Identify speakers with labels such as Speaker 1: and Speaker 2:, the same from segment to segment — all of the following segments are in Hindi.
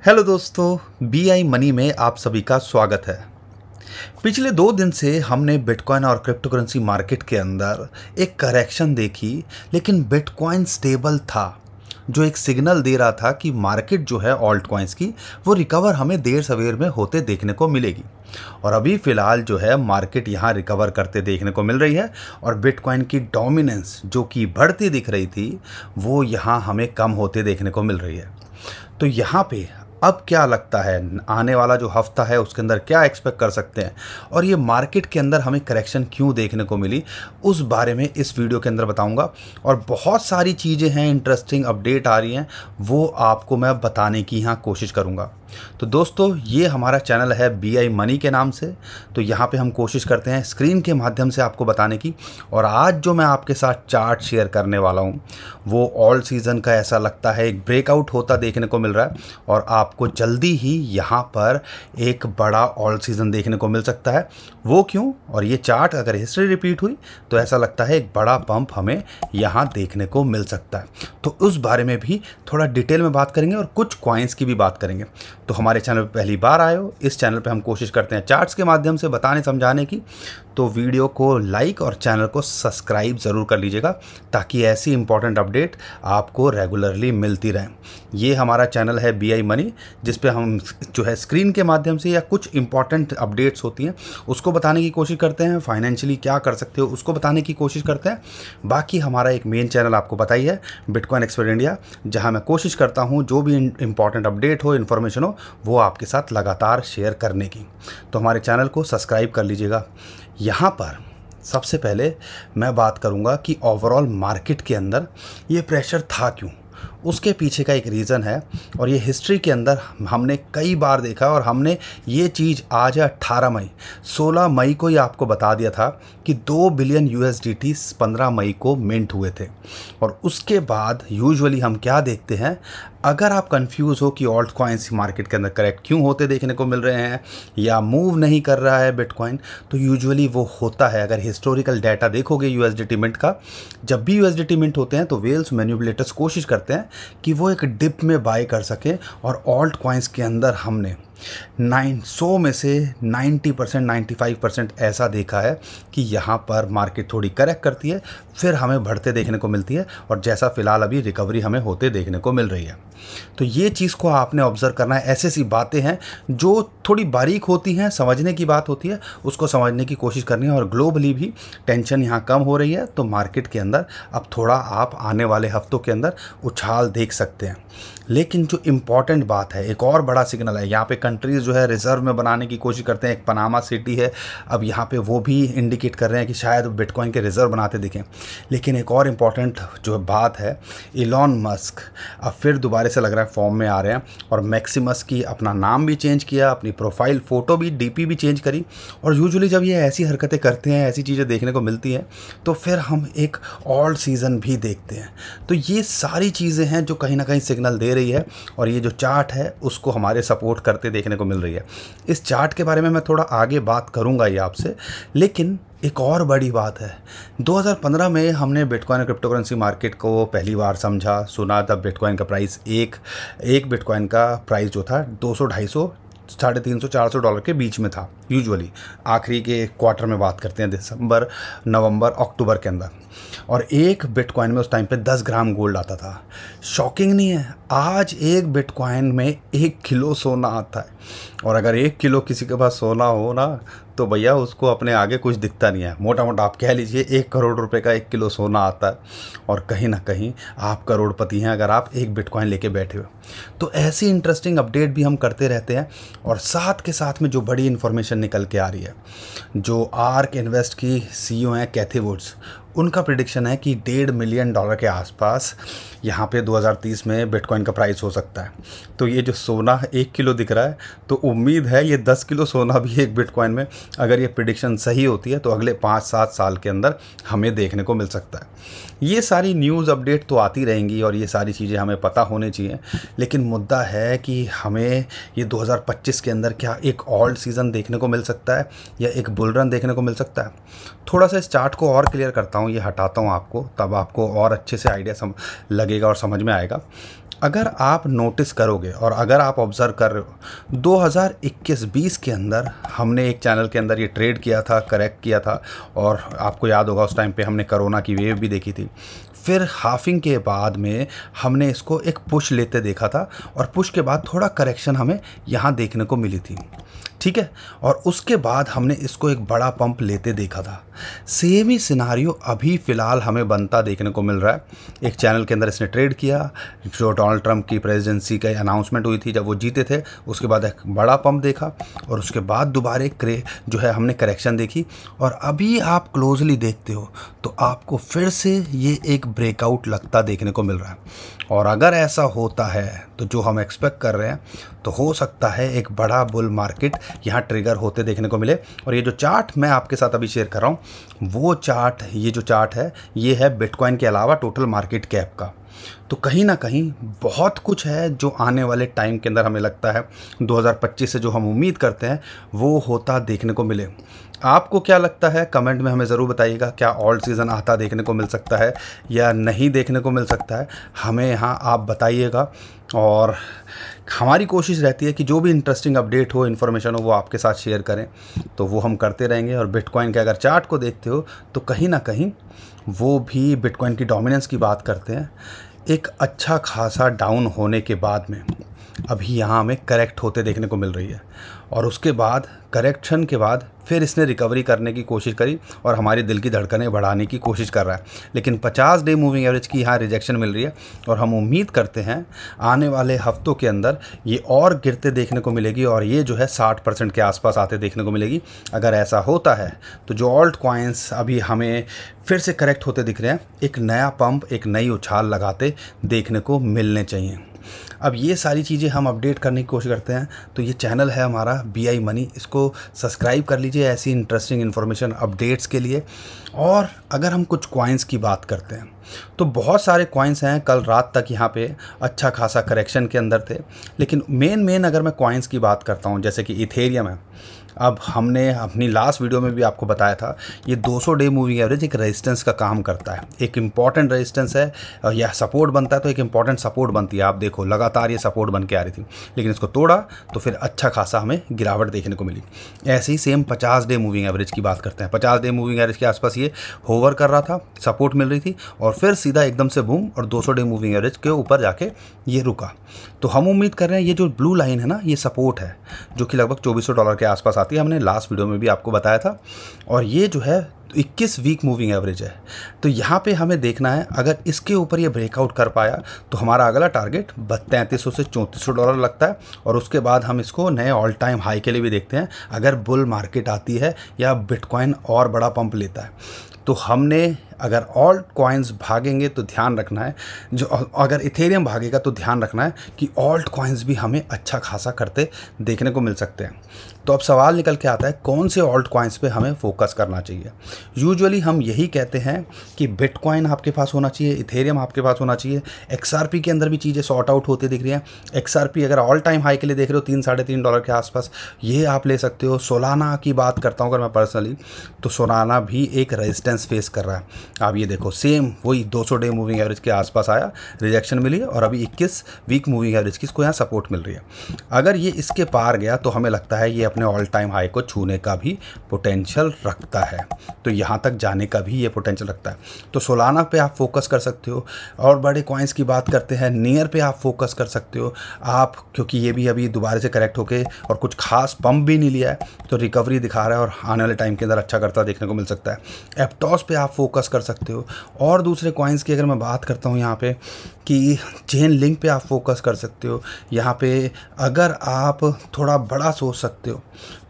Speaker 1: हेलो दोस्तों, BI मनी में आप सभी का स्वागत है। पिछले 2 दिन से हमने बिटकॉइन और क्रिप्टो करेंसी मार्केट के अंदर एक करेक्शन देखी, लेकिन बिटकॉइन स्टेबल था, जो एक सिग्नल दे रहा था कि मार्केट जो है ऑल्ट कॉइन्स की वो रिकवर हमें देर सवेर में होते देखने को मिलेगी। और अभी फ़िलहाल जो है मार्केट यहाँ रिकवर करते देखने को मिल रही है और बिटकॉइन की डोमिनेंस जो कि बढ़ती दिख रही थी वो यहाँ हमें कम होते देखने को मिल रही है। तो यहाँ पे अब क्या लगता है, आने वाला जो हफ्ता है उसके अंदर क्या एक्सपेक्ट कर सकते हैं और ये मार्केट के अंदर हमें करेक्शन क्यों देखने को मिली, उस बारे में इस वीडियो के अंदर बताऊंगा। और बहुत सारी चीज़ें हैं, इंटरेस्टिंग अपडेट आ रही हैं, वो आपको मैं बताने की यहाँ कोशिश करूंगा। तो दोस्तों, ये हमारा चैनल है BI मनी के नाम से। तो यहाँ पे हम कोशिश करते हैं स्क्रीन के माध्यम से आपको बताने की। और आज जो मैं आपके साथ चार्ट शेयर करने वाला हूँ वो ऑल सीज़न का ऐसा लगता है एक ब्रेकआउट होता देखने को मिल रहा है और आपको जल्दी ही यहाँ पर एक बड़ा ऑल सीज़न देखने को मिल सकता है। वो क्यों, और ये चार्ट अगर हिस्ट्री रिपीट हुई तो ऐसा लगता है एक बड़ा पंप हमें यहाँ देखने को मिल सकता है। तो उस बारे में भी थोड़ा डिटेल में बात करेंगे और कुछ कॉइन्स की भी बात करेंगे। तो हमारे चैनल पर पहली बार आए हो, इस चैनल पे हम कोशिश करते हैं चार्ट्स के माध्यम से बताने समझाने की। तो वीडियो को लाइक और चैनल को सब्सक्राइब ज़रूर कर लीजिएगा ताकि ऐसी इंपॉर्टेंट अपडेट आपको रेगुलरली मिलती रहे। ये हमारा चैनल है BI मनी, जिस पे हम जो है स्क्रीन के माध्यम से या कुछ इंपॉर्टेंट अपडेट्स होती हैं उसको बताने की कोशिश करते हैं, फाइनेंशियली क्या कर सकते हो उसको बताने की कोशिश करते हैं। बाकी हमारा एक मेन चैनल आपको पता ही है, बिटकॉइन एक्सपर्ट इंडिया, जहाँ मैं कोशिश करता हूँ जो भी इंपॉर्टेंट अपडेट हो, इन्फॉर्मेशन हो, वो आपके साथ लगातार शेयर करने की। तो हमारे चैनल को सब्सक्राइब कर लीजिएगा। यहाँ पर सबसे पहले मैं बात करूँगा कि ओवरऑल मार्केट के अंदर ये प्रेशर था क्यों, उसके पीछे का एक रीज़न है। और ये हिस्ट्री के अंदर हमने कई बार देखा और हमने ये चीज़ आज 18 मई 16 मई को ही आपको बता दिया था कि 2 बिलियन USDT 15 मई को मिंट हुए थे। और उसके बाद यूजुअली हम क्या देखते हैं, अगर आप कंफ्यूज हो कि ऑल्ट कॉइन्स मार्केट के अंदर करेक्ट क्यों होते देखने को मिल रहे हैं या मूव नहीं कर रहा है बिटकॉइन, तो यूजुअली वो होता है। अगर हिस्टोरिकल डाटा देखोगे USDT मिंट का, जब भी USDT मिंट होते हैं तो वेल्स मैनिपुलेटर्स कोशिश करते हैं कि वो एक डिप में बाय कर सकें। और ऑल्ट कॉइन्स के अंदर हमने 900 में से 90% 95% ऐसा देखा है कि यहाँ पर मार्केट थोड़ी करेक्ट करती है, फिर हमें बढ़ते देखने को मिलती है और जैसा फ़िलहाल अभी रिकवरी हमें होते देखने को मिल रही है। तो ये चीज़ को आपने ऑब्ज़र्व करना है। ऐसी सी बातें हैं जो थोड़ी बारीक होती हैं, समझने की बात होती है, उसको समझने की कोशिश करनी है। और ग्लोबली भी टेंशन यहाँ कम हो रही है, तो मार्केट के अंदर अब थोड़ा आप आने वाले हफ्तों के अंदर उछाल देख सकते हैं। लेकिन जो इम्पॉर्टेंट बात है, एक और बड़ा सिग्नल है, यहाँ पे कंट्रीज़ जो है रिज़र्व में बनाने की कोशिश करते हैं। एक पनामा सिटी है, अब यहाँ पे वो भी इंडिकेट कर रहे हैं कि शायद बिटकॉइन के रिज़र्व बनाते दिखें। लेकिन एक और इम्पॉर्टेंट जो बात है, इलॉन मस्क अब फिर दोबारा से लग रहा है फॉर्म में आ रहे हैं और मैक्सिमस की अपना नाम भी चेंज किया, अपनी प्रोफाइल फ़ोटो भी DP भी चेंज करी। और यूजुअली जब ये ऐसी हरकतें करते हैं, ऐसी चीज़ें देखने को मिलती हैं, तो फिर हम एक ऑल्ट सीज़न भी देखते हैं। तो ये सारी चीज़ें हैं जो कहीं ना कहीं सिग्नल दे रही है और ये जो चार्ट है उसको हमारे सपोर्ट करते देखने को मिल रही है। इस चार्ट के बारे में मैं थोड़ा आगे बात करूंगा ये आपसे, लेकिन एक और बड़ी बात है, 2015 में हमने बिटकॉइन और क्रिप्टो करेंसी मार्केट को पहली बार समझा, सुना। तब बिटकॉइन का प्राइस एक बिटकॉइन का प्राइस जो था 200, 250, $350, $400 के बीच में था। यूजुअली आखिरी के क्वार्टर में बात करते हैं, दिसंबर, नवंबर, अक्टूबर के अंदर। और एक बिटकॉइन में उस टाइम पे 10 ग्राम गोल्ड आता था। शॉकिंग नहीं है, आज एक बिटकॉइन में 1 किलो सोना आता है। और अगर 1 किलो किसी के पास सोना हो ना, तो भैया उसको अपने आगे कुछ दिखता नहीं है। मोटा मोटा आप कह लीजिए 1 करोड़ रुपए का 1 किलो सोना आता है। और कहीं ना कहीं आप करोड़पति हैं अगर आप एक बिटकॉइन लेके बैठे हो। तो ऐसी इंटरेस्टिंग अपडेट भी हम करते रहते हैं। और साथ के साथ में जो बड़ी इन्फॉर्मेशन निकल के आ रही है, जो आर्क इन्वेस्ट की CEO हैं कैथी वुड्स, उनका प्रेडिक्शन है कि $1.5 मिलियन के आसपास यहाँ पे 2030 में बिटकॉइन का प्राइस हो सकता है। तो ये जो सोना 1 किलो दिख रहा है, तो उम्मीद है ये 10 किलो सोना भी एक बिटकॉइन में, अगर ये प्रेडिक्शन सही होती है, तो अगले 5-7 साल के अंदर हमें देखने को मिल सकता है। ये सारी न्यूज़ अपडेट तो आती रहेंगी और ये सारी चीज़ें हमें पता होनी चाहिए। लेकिन मुद्दा है कि हमें ये 2025 के अंदर क्या एक ऑल्ट सीज़न देखने को मिल सकता है या एक बुल रन देखने को मिल सकता है। थोड़ा सा इस चार्ट को और क्लियर करता हूँ, ये हटाता हूँ आपको, तब आपको और अच्छे से आइडिया लगेगा और समझ में आएगा। अगर आप नोटिस करोगे और अगर आप ऑब्ज़र्व कर रहे हो 2021-20 के अंदर हमने एक चैनल के अंदर ये ट्रेड किया था, करेक्ट किया था, और आपको याद होगा उस टाइम पे हमने कोरोना की वेव भी देखी थी। फिर हाफिंग के बाद में हमने इसको एक पुश लेते देखा था और पुश के बाद थोड़ा करेक्शन हमें यहाँ देखने को मिली थी, ठीक है। और उसके बाद हमने इसको एक बड़ा पंप लेते देखा था। सेम ही सिनारियो अभी फ़िलहाल हमें बनता देखने को मिल रहा है। एक चैनल के अंदर इसने ट्रेड किया, जो डोनाल्ड ट्रंप की प्रेसिडेंसी का अनाउंसमेंट हुई थी जब वो जीते थे, उसके बाद एक बड़ा पंप देखा और उसके बाद दोबारा जो है हमने करेक्शन देखी। और अभी आप क्लोजली देखते हो तो आपको फिर से ये एक ब्रेकआउट लगता देखने को मिल रहा है। और अगर ऐसा होता है तो जो हम एक्सपेक्ट कर रहे हैं तो हो सकता है एक बड़ा बुल मार्केट यहाँ ट्रिगर होते देखने को मिले। और ये जो चार्ट मैं आपके साथ अभी शेयर कर रहा हूँ वो चार्ट, ये जो चार्ट है ये है बिटकॉइन के अलावा टोटल मार्केट कैप का। तो कहीं ना कहीं बहुत कुछ है जो आने वाले टाइम के अंदर हमें लगता है 2025 से जो हम उम्मीद करते हैं वो होता देखने को मिले। आपको क्या लगता है कमेंट में हमें ज़रूर बताइएगा। क्या ऑल्ट सीज़न आता देखने को मिल सकता है या नहीं देखने को मिल सकता है, हमें यहाँ आप बताइएगा। और हमारी कोशिश रहती है कि जो भी इंटरेस्टिंग अपडेट हो, इन्फॉर्मेशन हो, वो आपके साथ शेयर करें, तो वो हम करते रहेंगे। और बिटकॉइन के अगर चार्ट को देखते हो तो कहीं ना कहीं वो भी बिटकॉइन की डोमिनेंस की बात करते हैं। एक अच्छा खासा डाउन होने के बाद में अभी यहाँ हमें करेक्ट होते देखने को मिल रही है। और उसके बाद करेक्शन के बाद फिर इसने रिकवरी करने की कोशिश करी और हमारी दिल की धड़कनें बढ़ाने की कोशिश कर रहा है। लेकिन 50 डे मूविंग एवरेज की यहाँ रिजेक्शन मिल रही है और हम उम्मीद करते हैं आने वाले हफ्तों के अंदर ये और गिरते देखने को मिलेगी और ये जो है 60% के आसपास आते देखने को मिलेगी। अगर ऐसा होता है तो जो ऑल्ट कॉइन्स अभी हमें फिर से करेक्ट होते दिख रहे हैं, एक नया पंप, एक नई उछाल लगाते देखने को मिलने चाहिए। अब ये सारी चीज़ें हम अपडेट करने की कोशिश करते हैं। तो ये चैनल है हमारा BI मनी, इसको सब्सक्राइब कर लीजिए ऐसी इंटरेस्टिंग इन्फॉर्मेशन अपडेट्स के लिए। और अगर हम कुछ कॉइन्स की बात करते हैं तो बहुत सारे कॉइन्स हैं, कल रात तक यहाँ पे अच्छा खासा करेक्शन के अंदर थे। लेकिन मेन अगर मैं कॉइन्स की बात करता हूँ जैसे कि इथेरियम है, अब हमने अपनी लास्ट वीडियो में भी आपको बताया था ये 200 डे मूविंग एवरेज एक रेजिस्टेंस का काम करता है, एक इम्पॉर्टेंट रेजिस्टेंस है। यह सपोर्ट बनता है तो एक इम्पॉर्टेंट सपोर्ट बनती है। आप देखो लगातार ये सपोर्ट बन के आ रही थी, लेकिन इसको तोड़ा तो फिर अच्छा खासा हमें गिरावट देखने को मिली। ऐसे ही सेम 50 डे मूविंग एवरेज की बात करते हैं। 50 डे मूविंग एवरेज के आसपास ये होवर कर रहा था, सपोर्ट मिल रही थी और फिर सीधा एकदम से बूम और 200 डे मूविंग एवरेज के ऊपर जाके ये रुका। तो हम उम्मीद कर रहे हैं ये जो ब्लू लाइन है ना, ये सपोर्ट है जो कि लगभग $2400 के आसपास आती है, हमने लास्ट वीडियो में भी आपको बताया था। और ये जो है 21 वीक मूविंग एवरेज है। तो यहाँ पे हमें देखना है अगर इसके ऊपर ये ब्रेकआउट कर पाया तो हमारा अगला टारगेट 3300 से $3400 लगता है। और उसके बाद हम इसको नए ऑल टाइम हाई के लिए भी देखते हैं अगर बुल मार्केट आती है या बिटकॉइन और बड़ा पंप लेता है। तो हमने अगर ऑल्ट कॉइन्स भागेंगे तो ध्यान रखना है, जो अगर इथेरियम भागेगा तो ध्यान रखना है कि ऑल्ट कॉइन्स भी हमें अच्छा खासा करते देखने को मिल सकते हैं। तो अब सवाल निकल के आता है कौन से ऑल्ट कॉइन्स पे हमें फोकस करना चाहिए। यूजुअली हम यही कहते हैं कि बिटकॉइन आपके पास होना चाहिए, इथेरियम आपके पास होना चाहिए। XRP के अंदर भी चीज़ें सॉर्ट आउट होती दिख रही हैं। XRP अगर ऑल टाइम हाई के लिए देख रहे हो $3-3.5 के आसपास, ये आप ले सकते हो। सोलाना की बात करता हूँ अगर मैं पर्सनली, तो सोलाना भी एक रेजिस्टेंस फेस कर रहा है। आप ये देखो सेम वही 200 डे मूविंग एवरेज के आसपास आया, रिजेक्शन मिली और अभी 21 वीक मूविंग एवरेज की इसको यहाँ सपोर्ट मिल रही है। अगर ये इसके पार गया तो हमें लगता है ये अपने ऑल टाइम हाई को छूने का भी पोटेंशियल रखता है, तो यहाँ तक जाने का भी ये पोटेंशियल रखता है। तो सोलाना पे आप फोकस कर सकते हो। और बड़े कॉइन्स की बात करते हैं, नियर पे आप फोकस कर सकते हो आप, क्योंकि ये भी अभी दोबारा से करेक्ट होके और कुछ खास पंप भी नहीं लिया है तो रिकवरी दिखा रहा है और आने वाले टाइम के अंदर अच्छा करता देखने को मिल सकता है। एप्टॉस पे आप फोकस कर सकते हो। और दूसरे कॉइन्स की अगर मैं बात करता हूँ यहाँ पे कि चेन लिंक पे आप फोकस कर सकते हो। यहाँ पे अगर आप थोड़ा बड़ा सोच सकते हो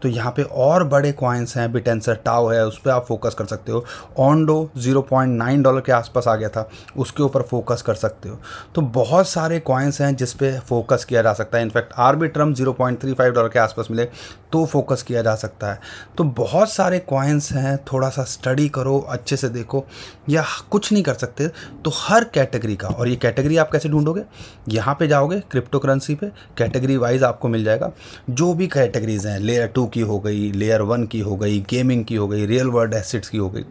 Speaker 1: तो यहाँ पे और बड़े कॉइन्स हैं, बिटेंसर टाओ है, उस पर आप फोकस कर सकते हो। ऑन्डो $0.9 के आसपास आ गया था, उसके ऊपर फोकस कर सकते हो। तो बहुत सारे कॉइन्स हैं जिस पे फोकस किया जा सकता है। इनफैक्ट आर्बिट्रम $0.35 के आसपास मिले तो फोकस किया जा सकता है। तो बहुत सारे कॉइन्स हैं, थोड़ा सा स्टडी करो, अच्छे से देखो। या कुछ नहीं कर सकते तो हर कैटेगरी का, और ये कैटेगरी आप कैसे ढूंढोगे, यहाँ पे जाओगे क्रिप्टो करेंसी पे, कैटेगरी वाइज आपको मिल जाएगा। जो भी कैटेगरीज हैं, लेयर 2 की हो गई, लेयर 1 की हो गई, गेमिंग की हो गई, रियल वर्ल्ड एसेट्स की हो गई,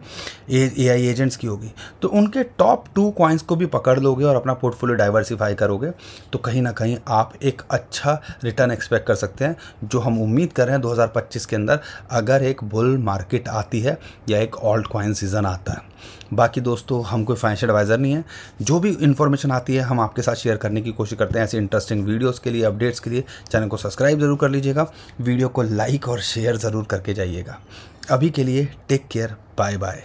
Speaker 1: AI एजेंट्स की हो गई, तो उनके टॉप 2 कॉइन्स को भी पकड़ लोगे और अपना पोर्टफोलियो डाइवर्सिफाई करोगे तो कहीं ना कहीं आप एक अच्छा रिटर्न एक्सपेक्ट कर सकते हैं, जो हम उम्मीद कर रहे हैं 2025 के अंदर, अगर एक बुल मार्केट आती है या एक ऑल्ट कॉइन सीज़न आता है। बाकी दोस्तों, हम कोई फाइनेंशियल एडवाइज़र नहीं है, जो भी इन्फॉर्मेशन आती है हम आपके साथ शेयर करने की कोशिश करते हैं। ऐसे इंटरेस्टिंग वीडियोस के लिए, अपडेट्स के लिए चैनल को सब्सक्राइब ज़रूर कर लीजिएगा, वीडियो को लाइक और शेयर ज़रूर करके जाइएगा। अभी के लिए टेक केयर, बाय बाय।